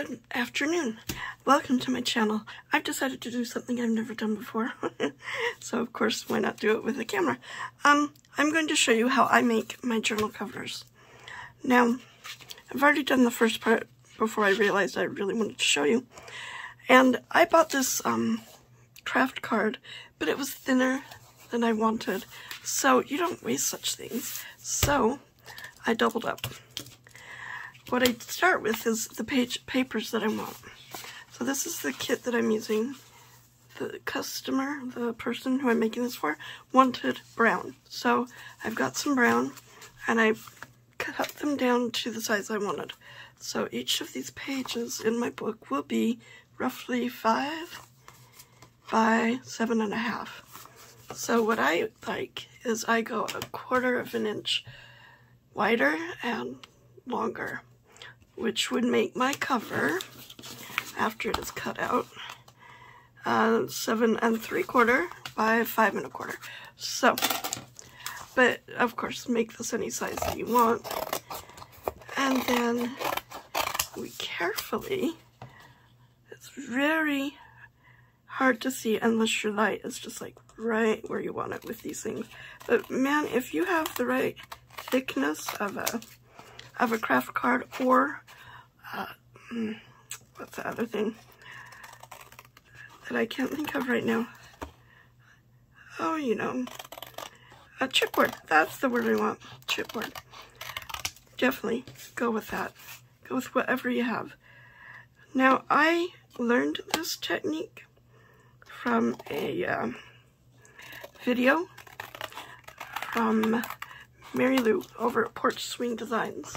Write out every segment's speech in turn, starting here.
Good afternoon. Welcome to my channel. I've decided to do something I've never done before. So of course, why not do it with a camera? I'm going to show you how I make my journal covers. Now, I've already done the first part before I realized I really wanted to show you. And I bought this craft card, but it was thinner than I wanted. So you don't waste such things. So I doubled up. What I start with is the papers that I want. So this is the kit that I'm using. The customer, the person who I'm making this for, wanted brown. So I've got some brown, and I cut them down to the size I wanted. So each of these pages in my book will be roughly 5 by 7.5. So what I like is I go 1/4 of an inch wider and longer, which would make my cover, after it is cut out, 7 3/4 by 5 1/4. So, but of course, make this any size that you want. And then we carefully, it's very hard to see unless your light is just like right where you want it with these things. But man, if you have the right thickness of a craft card, or what's the other thing that I can't think of right now? Oh, you know, a chipboard. That's the word I want. Chipboard. Definitely go with that. Go with whatever you have. Now, I learned this technique from a video from Marilou over at Porch Designs.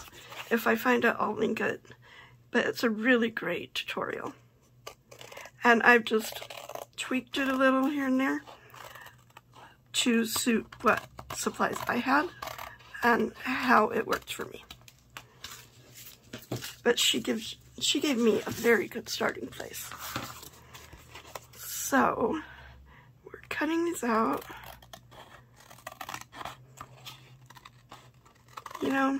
If I find it, I'll link it. But it's a really great tutorial. And I've just tweaked it a little here and there to suit what supplies I had and how it worked for me. But she gave me a very good starting place. So we're cutting these out. You know,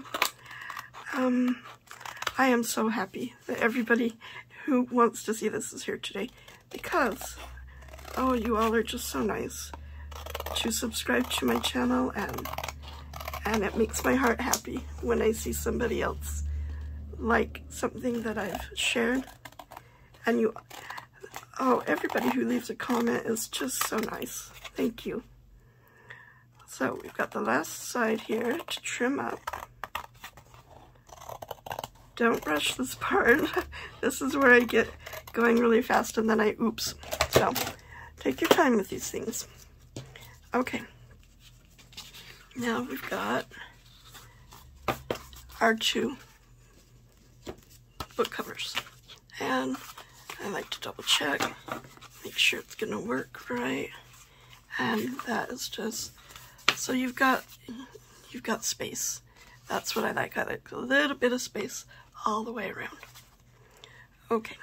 I am so happy that everybody who wants to see this is here today, because, oh, you all are just so nice to subscribe to my channel, and it makes my heart happy when I see somebody else like something that I've shared. And you, oh, everybody who leaves a comment is just so nice. Thank you. So we've got the last side here to trim up. Don't rush this part. This is where I get going really fast and then I oops. So take your time with these things. Okay. Now we've got our 2 book covers. And I like to double check, make sure it's gonna work right. And that is just, so you've got space. That's what I like. I like a little bit of space all the way around. Okay.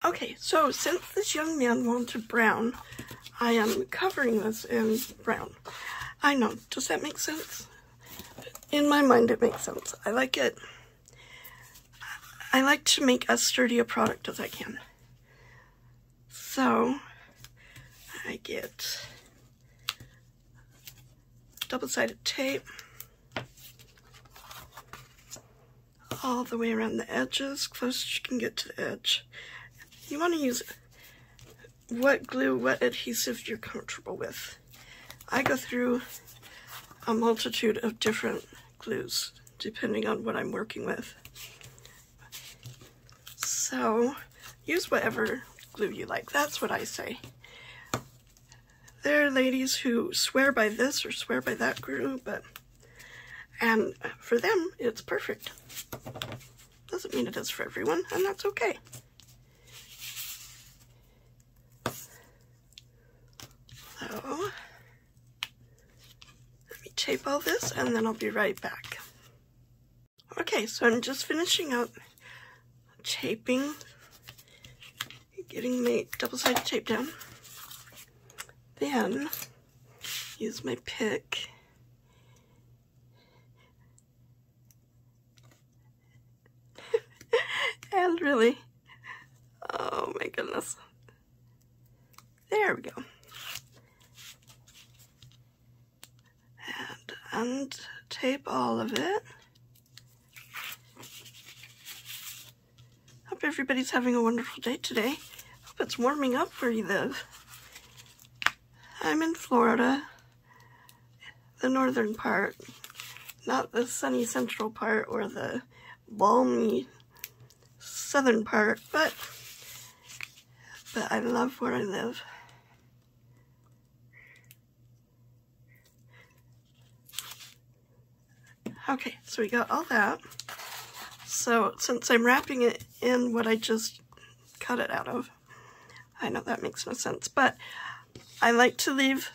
Okay, so since this young man wanted brown, I am covering this in brown. I know, does that make sense? In my mind, it makes sense. I like it. I like to make as sturdy a product as I can. So I get double-sided tape all the way around the edges, close as you can get to the edge. You want to use what glue, what adhesive you're comfortable with. I go through a multitude of different glues depending on what I'm working with. So use whatever glue you like. That's what I say. There are ladies who swear by this or swear by that glue, and for them, it's perfect. Doesn't mean it is for everyone, and that's okay. So, let me tape all this, and then I'll be right back. Okay, so I'm just finishing up taping, getting my double-sided tape down. Then, use my pick Really? Oh my goodness. There we go. And untape all of it. Hope everybody's having a wonderful day today. Hope it's warming up where you live. I'm in Florida, the northern part, not the sunny central part or the balmy southern part, but I love where I live. Okay, so we got all that. So since I'm wrapping it in what I just cut it out of, I know that makes no sense, but I like to leave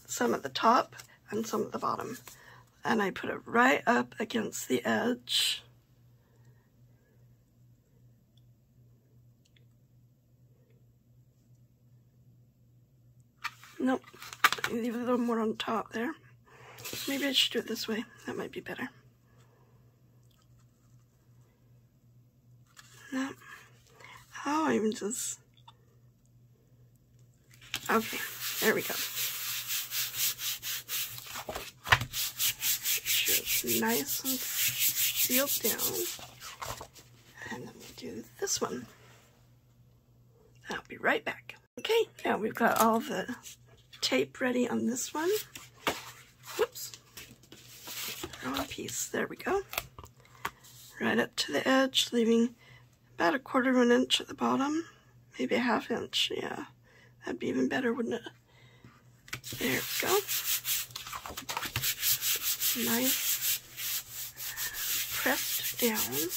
some at the top and some at the bottom. And I put it right up against the edge. Nope, leave a little more on top there. Maybe I should do it this way. That might be better. No. Oh, I'm just... Okay, there we go. Sure it's nice and sealed down. And then we'll do this one. I'll be right back. Okay, now we've got all the tape ready on this one. Whoops. Wrong piece. There we go. Right up to the edge, leaving about 1/4 of an inch at the bottom. Maybe a 1/2 inch, yeah. That'd be even better, wouldn't it? There we go. Nice. Pressed down.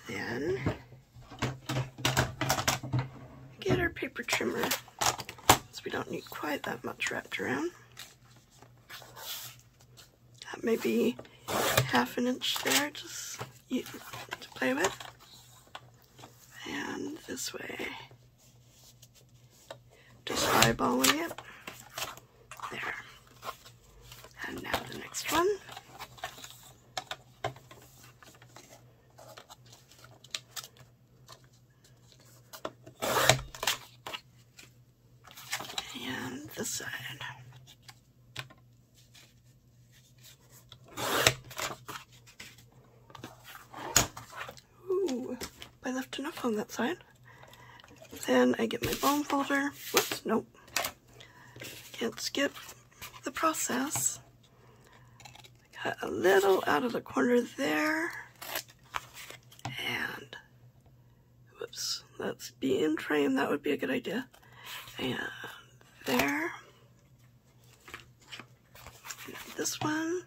Then get our paper trimmer, so we don't need quite that much wrapped around. That may be 1/2 an inch there, just to play with. And this way. Just eyeballing it. There. And now the next one. And this side. Ooh, I left enough on that side. Then I get my bone folder. Whoops, nope. Can't skip the process. Got a little out of the corner there. And, whoops, let's be in frame. That would be a good idea. And there. And this one.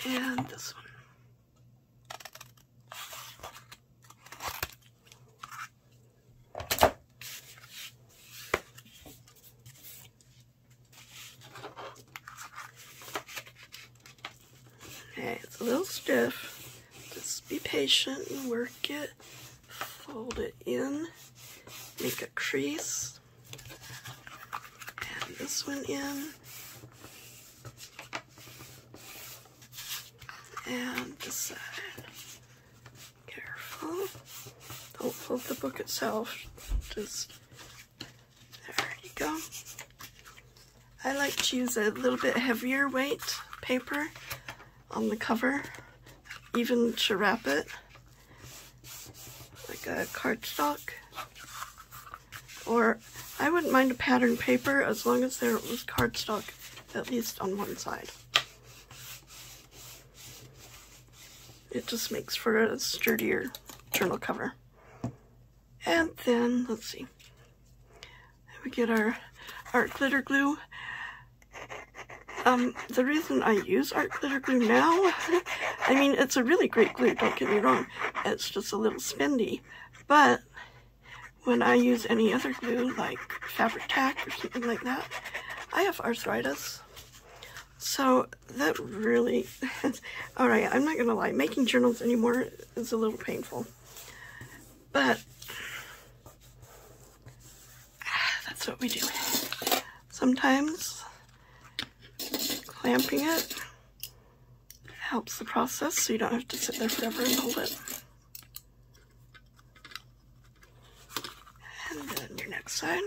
And this one. Okay, it's a little stiff. Just be patient and work it. Fold it in. Make a crease. And this one in. And this side. Careful. Don't fold the book itself. Just, there you go. I like to use a little bit heavier weight paper on the cover, even to wrap it, like a cardstock. Or I wouldn't mind a pattern paper as long as there was cardstock at least on one side. It just makes for a sturdier journal cover. And then, let's see, we get our art glitter glue. The reason I use art glitter glue now, I mean, it's a really great glue, don't get me wrong. It's just a little spendy. But when I use any other glue, like fabric tack or something like that, I have arthritis. So that really, alright, I'm not gonna lie, making journals anymore is a little painful. But that's what we do. Sometimes clamping it helps the process so you don't have to sit there forever and hold it. And then your next side.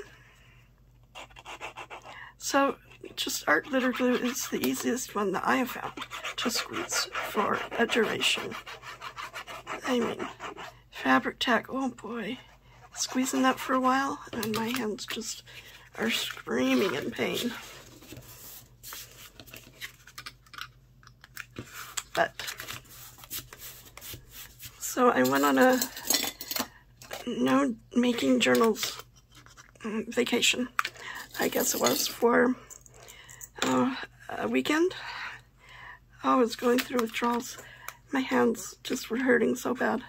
So just art glitter glue is the easiest one that I have found to squeeze for a duration. I mean, fabric tack, oh boy, squeezing that for a while and my hands just are screaming in pain. But, so I went on a no making journals vacation, I guess it was, for a weekend. I was going through withdrawals. My hands just were hurting so bad.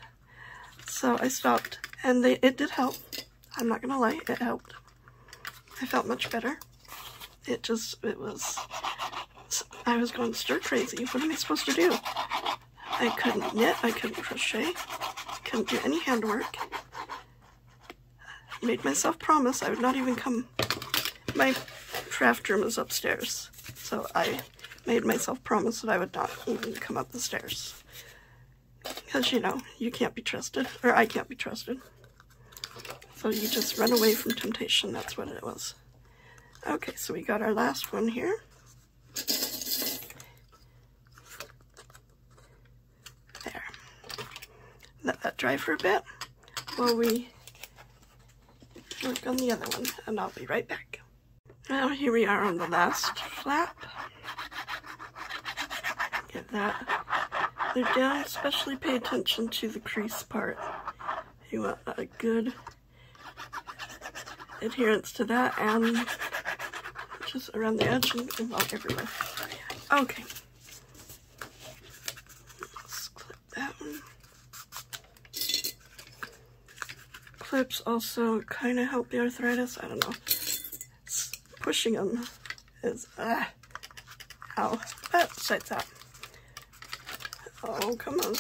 So I stopped, and it did help. I'm not gonna lie, it helped. I felt much better. I was going stir crazy. What am I supposed to do? I couldn't knit, I couldn't crochet, couldn't do any handwork. Made myself promise I would not even come. My craft room is upstairs, so I made myself promise that I would not even come up the stairs. Because, you know, you can't be trusted, or I can't be trusted. So you just run away from temptation, that's what it was. Okay, so we got our last one here. There. Let that dry for a bit while we work on the other one, and I'll be right back. Now here we are on the last flap. Get that. They're down, especially pay attention to the crease part. You want a good adherence to that, and just around the edge and well, everywhere. Okay. Let's clip that one. Clips also kind of help the arthritis. I don't know. Pushing them is, ow. But besides that. Oh, come on.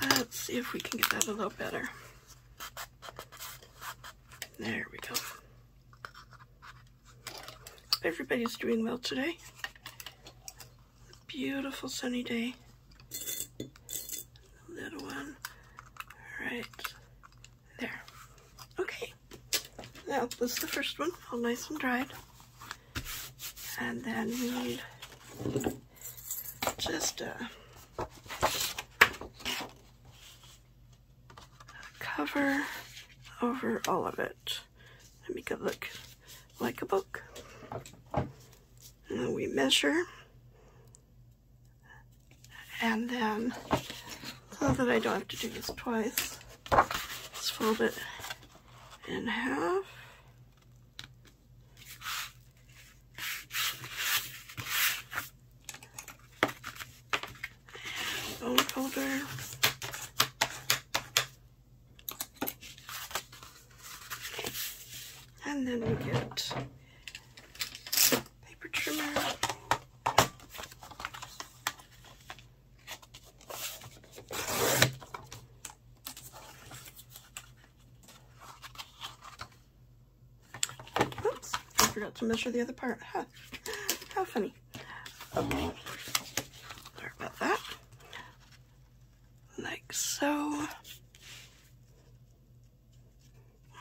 Let's see if we can get that a little better. There we go. Everybody's doing well today. Beautiful sunny day. Little one. Right there. Okay. Now, this is the first one, all nice and dried. And then we need just a cover over all of it and make it look like a book. And then we measure, and then, so that I don't have to do this twice, let's fold it in half. Bone folder. And then we get paper trimmer. Oops, I forgot to measure the other part. Huh. How funny. Okay. Sorry about that. Like so.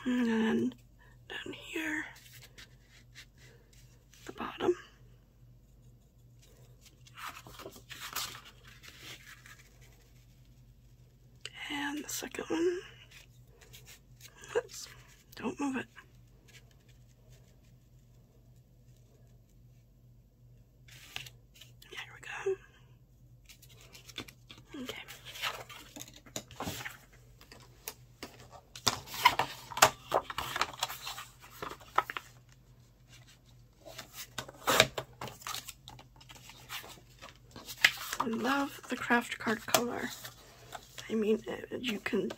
And then down here, the bottom. And the second one. Oops, don't move it. There we go. Okay. I love the craft card color. I mean, you can,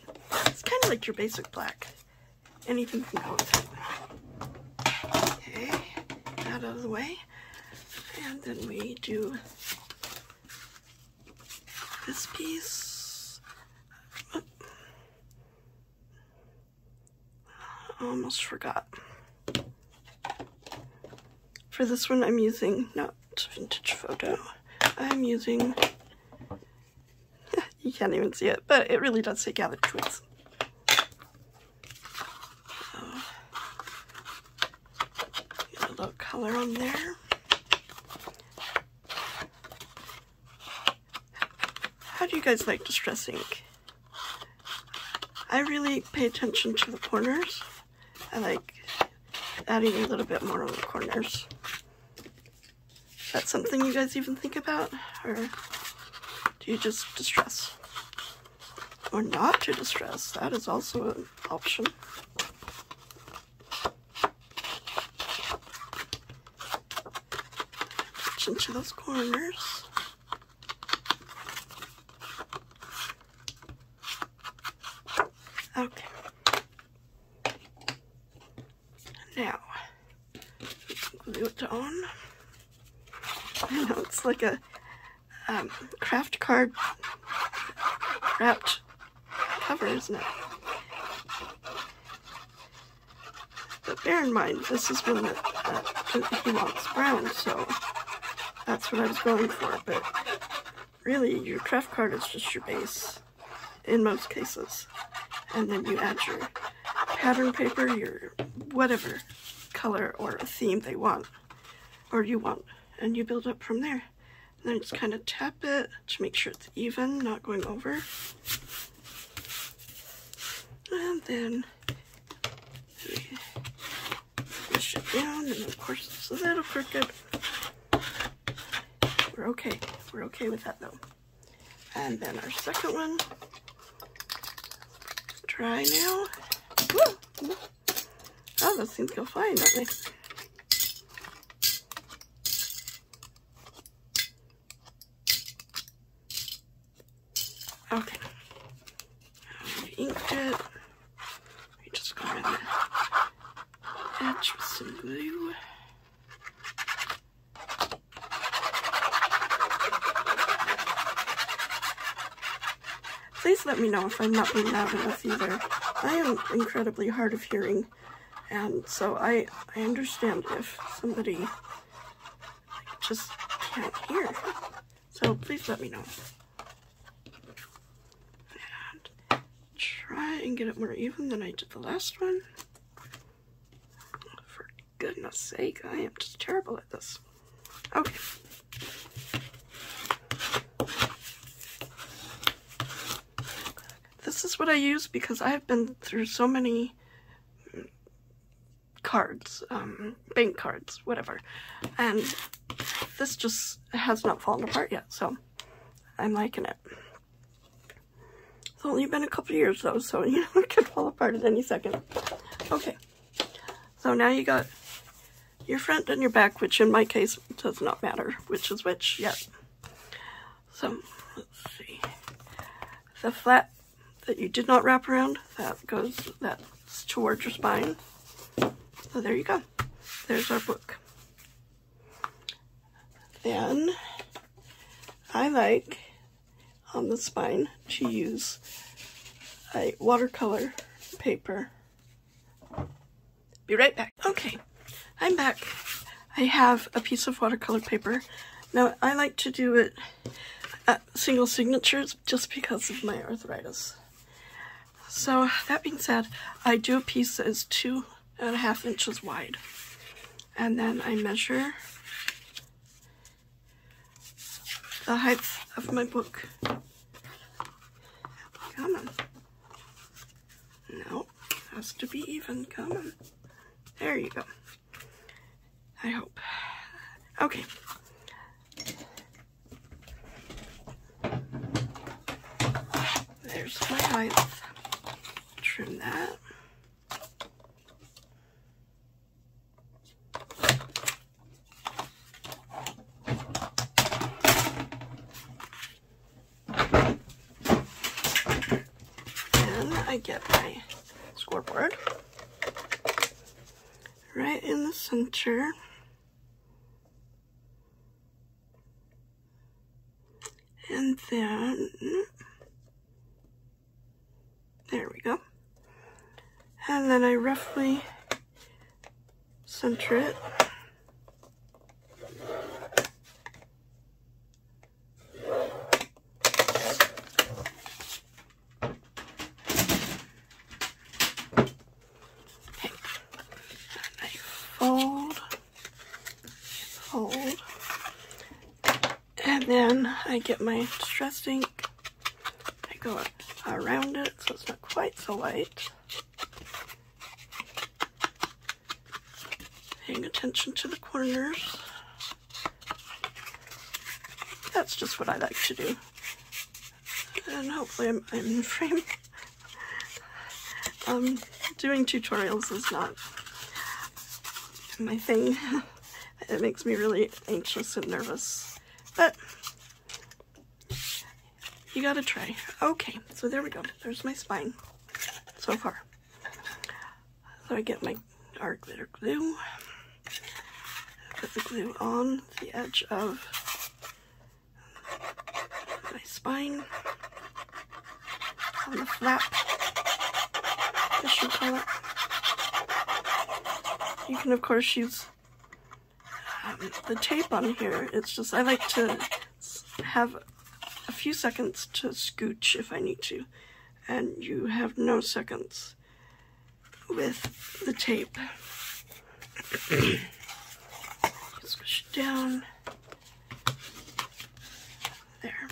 it's kind of like your basic black. Anything can go with it. Okay, that out of the way. And then we do this piece. Oh. Almost forgot. For this one, I'm using, It's a vintage photo. I'm using, you can't even see it, but it really does say gathered twigs. So, get a little color on there. How do you guys like distress ink? I really pay attention to the corners. I like adding a little bit more on the corners. Is that something you guys even think about? Or do you just distress? Or not to distress, that is also an option. Attention to those corners. Okay. Now, glue it on. I know it's like a craft card wrapped cover, isn't it? But bear in mind, this is one that he wants brown, so that's what I was going for. But really, your craft card is just your base in most cases. And then you add your pattern paper, your whatever color or theme they want, or you want, and you build up from there. And then just kind of tap it to make sure it's even, not going over. And then we push it down, and of course it's a little crooked. We're okay. We're okay with that though. And then our second one. Dry now. Woo! Oh, those things go flying, don't they? Okay. Now we've inked it. We just go around the edge with some glue. Please let me know if I'm not being loud enough either. I am incredibly hard of hearing, and so I understand if somebody just can't hear. So please let me know. And try and get it more even than I did the last one. For goodness sake, I am just terrible at this. Okay. This is what I use because I have been through so many cards, bank cards, whatever, and this just has not fallen apart yet, so I'm liking it. It's only been a couple years though, so you know it could fall apart at any second. Okay, so now you got your front and your back, which in my case does not matter which is which yet. So let's see, the flat that you did not wrap around, that's towards your spine. So there you go. There's our book. Then I like on the spine to use a watercolor paper. Be right back. Okay, I'm back. I have a piece of watercolor paper. Now I like to do it at single signatures just because of my arthritis. So that being said, I do a piece that is 2.5 inches wide, and then I measure the height of my book. Come on. No, it has to be even. Come on. There you go. I hope. Okay. There's my height. Trim that. Then I get my scoreboard right in the center. And then there we go. And then I roughly center it fold, fold, and then I get my distress ink. I go around it so it's not quite so white. Paying attention to the corners. That's just what I like to do. And hopefully I'm in frame. Doing tutorials is not my thing. It makes me really anxious and nervous. But you gotta try. Okay, so there we go. There's my spine so far. So I get our glitter glue. Put the glue on the edge of my spine, on the flap, I guess you call it. You can of course use the tape on here. It's just I like to have a few seconds to scooch if I need to, and you have no seconds with the tape. Squish it down. There.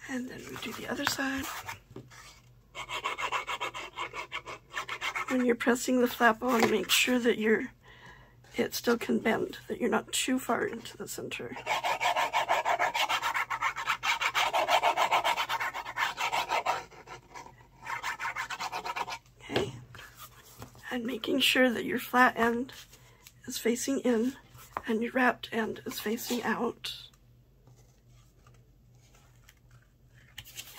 And then we do the other side. When you're pressing the flap on, make sure that it still can bend, that you're not too far into the center. Okay. And making sure that your flat end is facing in and your wrapped end is facing out.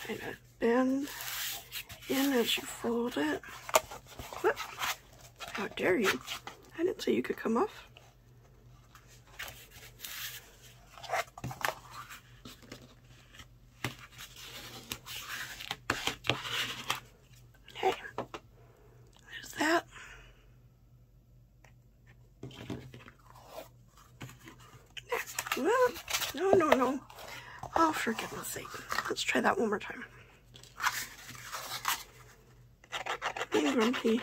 Kind of bend in as you fold it. Whoop. How dare you? I didn't say you could come off. Okay, there's that. Well, no. Oh, for goodness sake. Let's try that one more time. Being grumpy.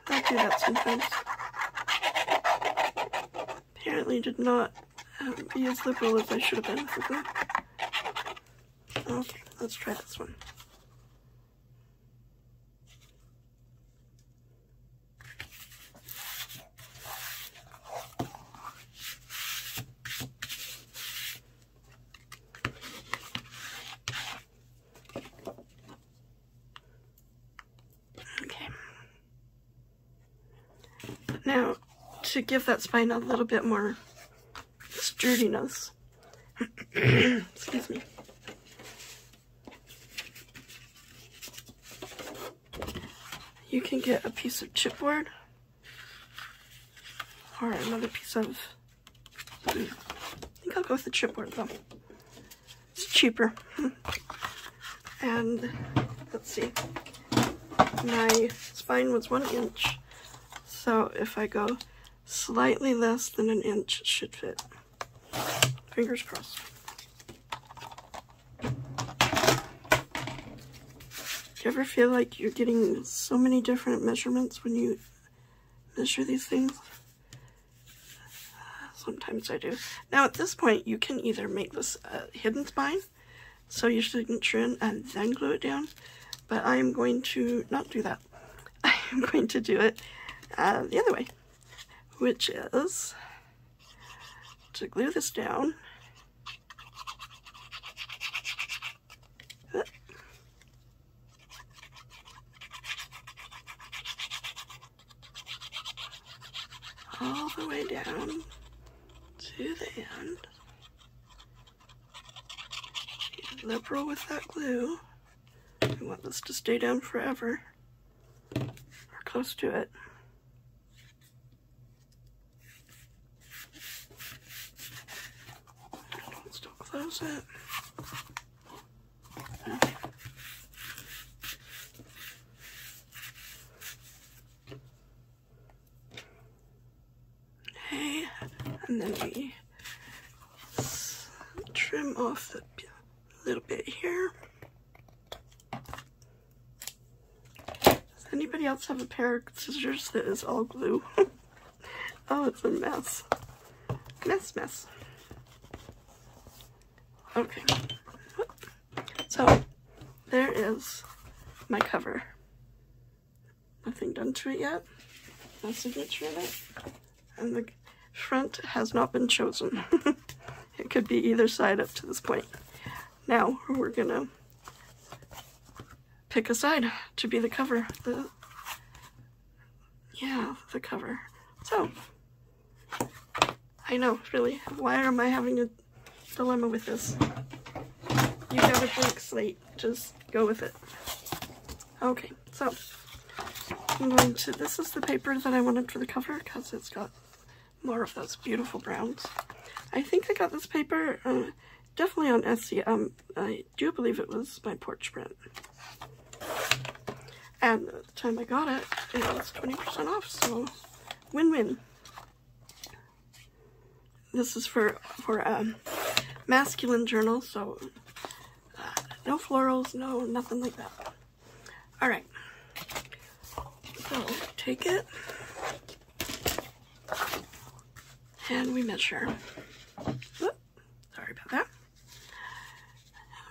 I do that sometimes. Apparently did not be as liberal as I should have been for glue. Okay, let's try this one. Now, to give that spine a little bit more sturdiness, excuse me, you can get a piece of chipboard or another piece of, I think I'll go with the chipboard though. It's cheaper. And let's see, my spine was 1 inch. So if I go slightly less than 1 inch, it should fit. Fingers crossed. Do you ever feel like you're getting so many different measurements when you measure these things? Sometimes I do. Now at this point, you can either make this a hidden spine, sew your signature in and then glue it down, but I'm going to not do that. I'm going to do it the other way, which is to glue this down, all the way down to the end. Be liberal with that glue. We want this to stay down forever, or close to it. Still close it. Okay, and then we trim off the little bit here. Does anybody anybody else have a pair of scissors that is all glue? Oh, it's a mess. Mess. Okay. So, there is my cover. Nothing done to it yet. No signature in it. And the front has not been chosen. It could be either side up to this point. Now, we're gonna pick a side to be the cover. The cover. So, I know, really, why am I having a dilemma with this? You got a blank slate, just go with it. Okay, so, I'm going to, this is the paper that I wanted for the cover, because it's got more of those beautiful browns. I think I got this paper, definitely on Etsy. I do believe it was my porch print. And at the time I got it, it was 20% off, so win-win. This is for masculine journal, so no florals, no nothing like that. Alright, so take it, and we measure. Whoop, sorry about that.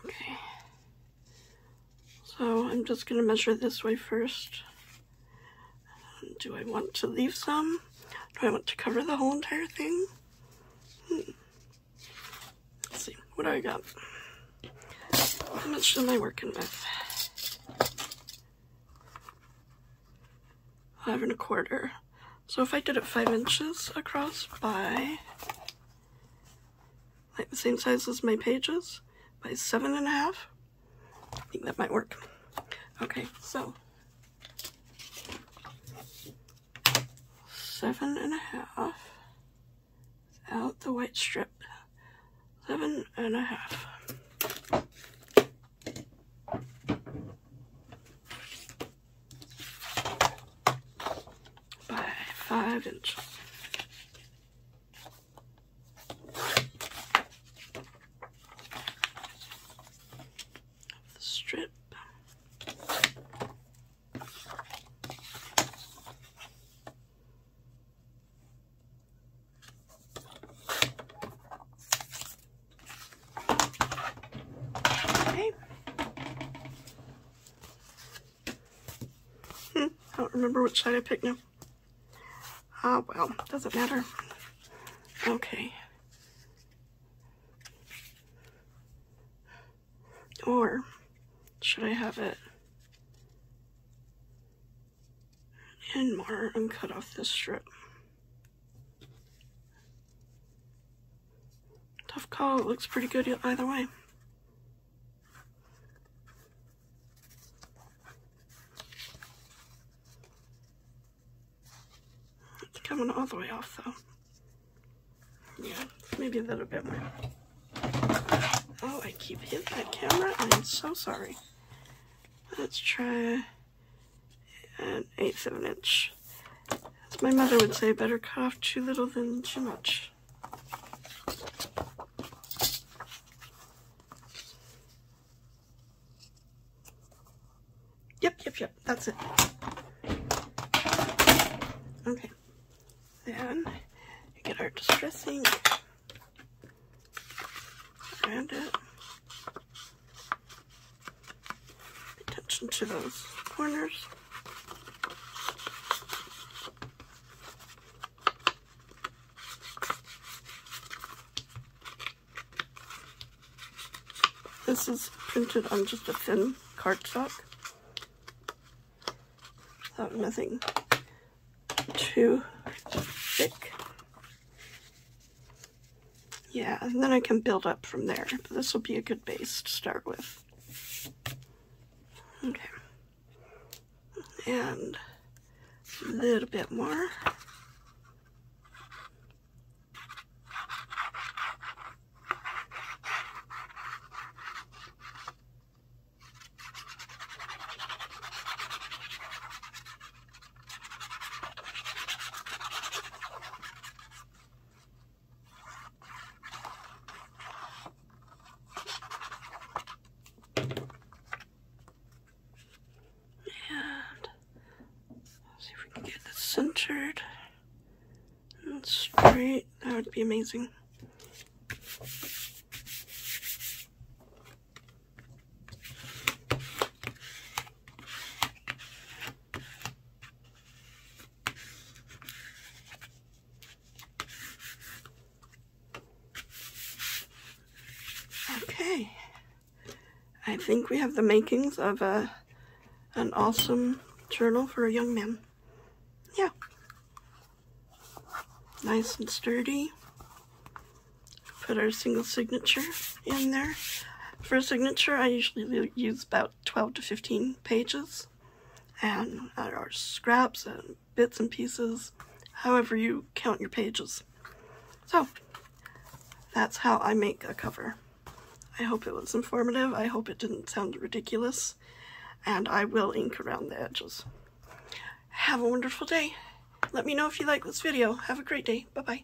Okay, so I'm just going to measure this way first. Do I want to leave some? Do I want to cover the whole entire thing? Let's see, what do I got? How much am I working with? 5 1/4. So if I did it 5 inches across by, like the same size as my pages, by 7 1/2, I think that might work. Okay, so 7 1/2 without the white strip. 7 1/2. By 5 inches. The strip. I don't remember which side I picked now. Ah, well, doesn't matter. Okay. Or should I have it in more and cut off this strip? Tough call. It looks pretty good either way. It's coming all the way off though. Yeah, maybe a little bit more. Oh, I keep hitting that camera. I am so sorry. Let's try an 1/8 of an inch. As my mother would say, better cut off too little than too much. Yep, that's it. Okay. Then you get our distressing around it. Pay attention to those corners. This is printed on just a thin cardstock. So nothing too thick. Yeah, and then I can build up from there. But this will be a good base to start with. Okay. And a little bit more. centered and straight. That would be amazing. Okay, I think we have the makings of an awesome journal for a young man. Yeah, nice and sturdy. Put our single signature in there. For a signature, I usually use about 12 to 15 pages, and our scraps and bits and pieces, however you count your pages. So, that's how I make a cover. I hope it was informative. I hope it didn't sound ridiculous. And I will ink around the edges. Have a wonderful day. Let me know if you like this video. Have a great day. Bye-bye.